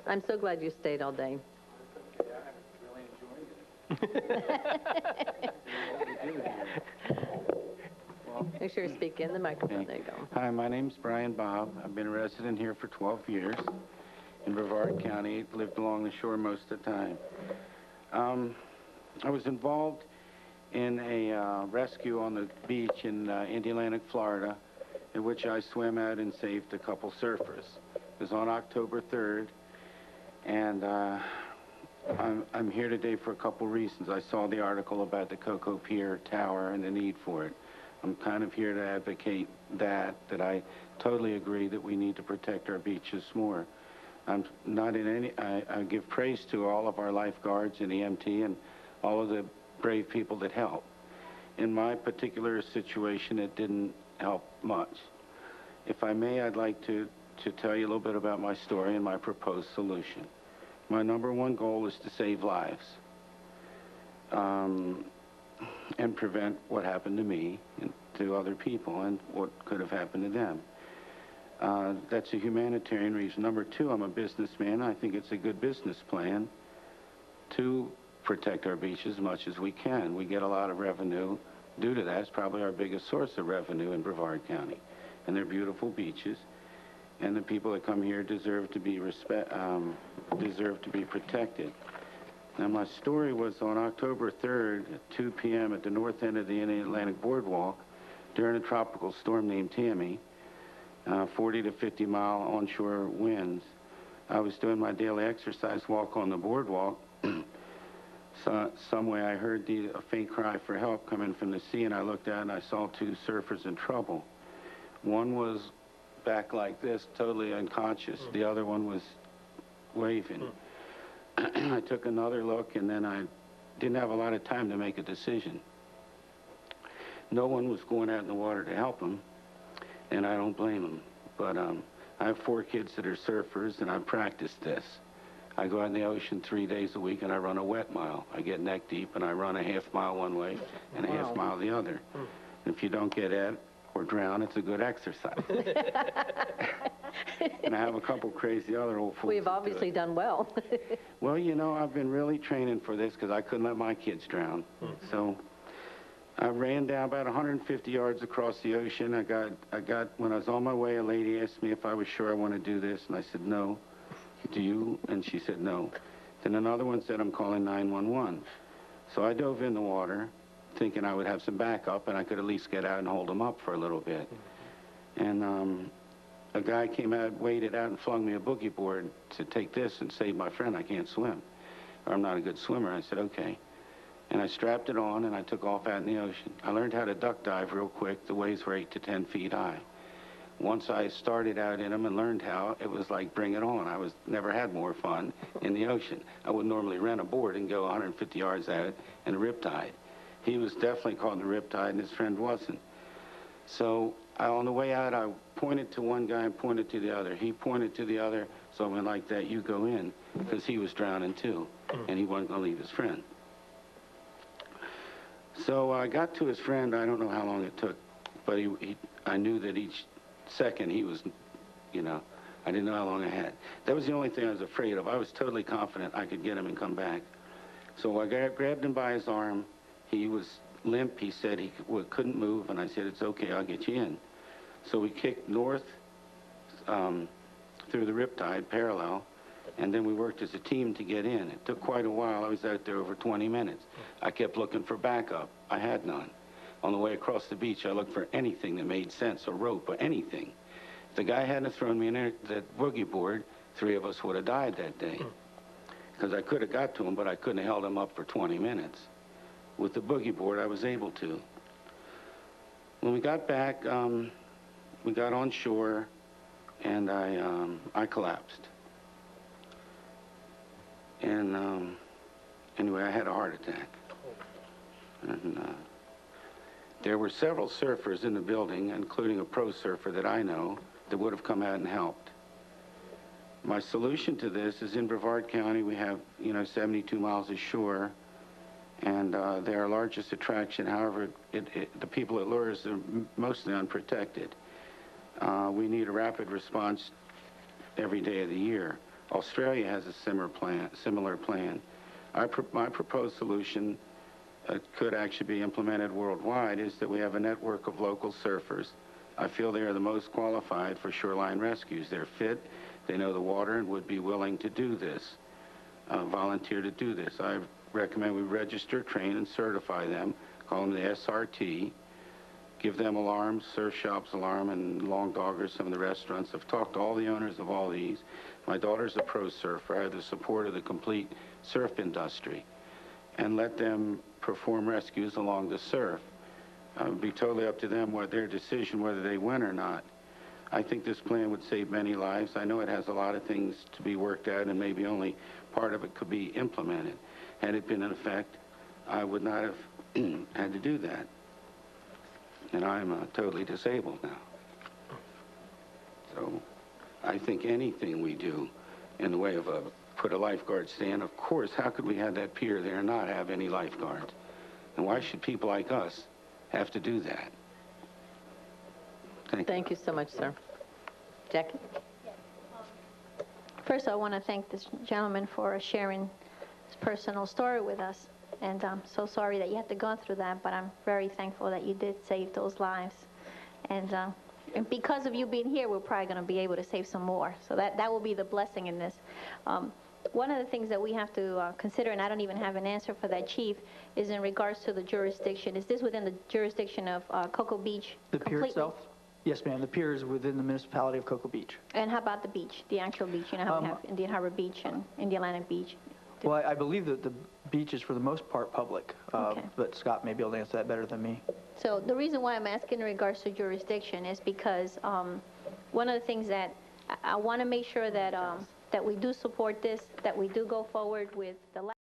I'm so glad you stayed all day. Okay, I'm really enjoying it. Make sure you speak in the microphone. Okay. There you go. Hi, my name's Brian Bob. I've been a resident here for 12 years in Brevard County. Lived along the shore most of the time. I was involved in a rescue on the beach in Indian, Florida, in which I swam out and saved a couple surfers. It was on October 3rd, and I'm here today for a couple reasons. I saw the article about the Cocoa Pier Tower and the need for it. I'm kind of here to advocate that I totally agree that we need to protect our beaches more. I'm not in any, I give praise to all of our lifeguards and EMT and all of the brave people that help. In my particular situation, it didn't help much. If I may, I'd like to tell you a little bit about my story and my proposed solution. My #1 goal is to save lives and prevent what happened to me and to other people and what could have happened to them. That's a humanitarian reason. #2, I'm a businessman. I think it's a good business plan to protect our beaches as much as we can. We get a lot of revenue due to that. It's probably our biggest source of revenue in Brevard County. And they're beautiful beaches. And the people that come here deserve to be protected. Now, my story was on October 3rd at 2 p.m. at the north end of the Indian Atlantic Boardwalk during a tropical storm named Tammy, 40 to 50 mile onshore winds. I was doing my daily exercise walk on the boardwalk. So, some way I heard a faint cry for help coming from the sea, and I looked out and I saw 2 surfers in trouble. One was back like this, totally unconscious. The other one was waving. I took another look, and then I didn't have a lot of time to make a decision. No one was going out in the water to help them, and I don't blame them. But I have 4 kids that are surfers, and I've practiced this. I go out in the ocean 3 days a week, and I run a wet mile. I get neck deep, and I run a half mile one way and a half mile the other. And if you don't get at or drown, it's a good exercise. And I have a couple crazy other old fools. We've obviously done well. Well, you know, I've been really training for this because I couldn't let my kids drown. So I ran down about 150 yards across the ocean. When I was on my way, a lady asked me if I was sure I want to do this, and I said, no. Do you? And she said, no. Then another one said, I'm calling 911. So I dove in the water, thinking I would have some backup, and I could at least get out and hold them up for a little bit. And a guy came out, waded out, and flung me a boogie board to take this and save my friend. I can't swim, or I'm not a good swimmer. I said, okay. And I strapped it on, and I took off out in the ocean. I learned how to duck dive real quick. The waves were 8 to 10 feet high. Once I started out in them and learned how, it was like bring it on. I never had more fun in the ocean. I would normally rent a board and go 150 yards at it in a riptide. He was definitely caught in the riptide, and his friend wasn't. So on the way out, I pointed to one guy and pointed to the other. He pointed to the other, so I went like that, you go in, because he was drowning too, and he wasn't going to leave his friend. So I got to his friend. I don't know how long it took, but I knew that each second he was, you know, I didn't know how long I had. That was the only thing I was afraid of. I was totally confident I could get him and come back. So I grabbed him by his arm. He was limp. He said he couldn't move, and I said, it's okay, I'll get you in. So we kicked north through the riptide, parallel, and then we worked as a team to get in. It took quite a while. I was out there over 20 minutes. I kept looking for backup. I had none. On the way across the beach, I looked for anything that made sense, a rope or anything. If the guy hadn't thrown me in that boogie board, 3 of us would have died that day. Because I could have got to him, but I couldn't have held him up for 20 minutes. With the boogie board, I was able to. When we got back, we got on shore, and I collapsed. And anyway, I had a heart attack. And there were several surfers in the building, including a pro surfer that I know, that would have come out and helped. My solution to this is in Brevard County, we have, 72 miles of shore, and they're our largest attraction. However, the people that lure us are mostly unprotected. We need a rapid response every day of the year. Australia has a similar plan. My proposed solution could actually be implemented worldwide is that we have a network of local surfers. I feel they are the most qualified for shoreline rescues. They're fit, they know the water, and would be willing to do this, volunteer to do this. I recommend we register, train, and certify them, call them the SRT, give them alarms, surf shops alarm, and Long Doggers, some of the restaurants. I've talked to all the owners of all these. My daughter's a pro surfer. I have the support of the complete surf industry. And let them perform rescues along the surf. It would be totally up to them what their decision whether they win or not. I think this plan would save many lives. I know it has a lot of things to be worked out, and maybe only part of it could be implemented. Had it been in effect, I would not have had to do that. And I'm totally disabled now. So I think anything we do in the way of put a lifeguard stand, of course, how could we have that pier there and not have any lifeguards? And why should people like us have to do that? Thank you so much, sir. Jackie? First, I want to thank this gentleman for sharing his personal story with us. And I'm so sorry that you had to go through that, but I'm very thankful that you did save those lives. And because of you being here, we're probably going to be able to save some more. So that will be the blessing in this. One of the things that we have to consider, and I don't even have an answer for that, Chief, is in regards to the jurisdiction. Is this within the jurisdiction of Cocoa Beach? The pier completely? itself? Yes, ma'am. The pier is within the municipality of Cocoa Beach. And how about the beach, the actual beach? You know how we have Indian Harbor Beach and Indian Beach? Well, I believe that the beach is for the most part public, Okay. but Scott may be able to answer that better than me. So the reason why I'm asking in regards to jurisdiction is because one of the things that I want to make sure that that we do support this, that we do go forward with the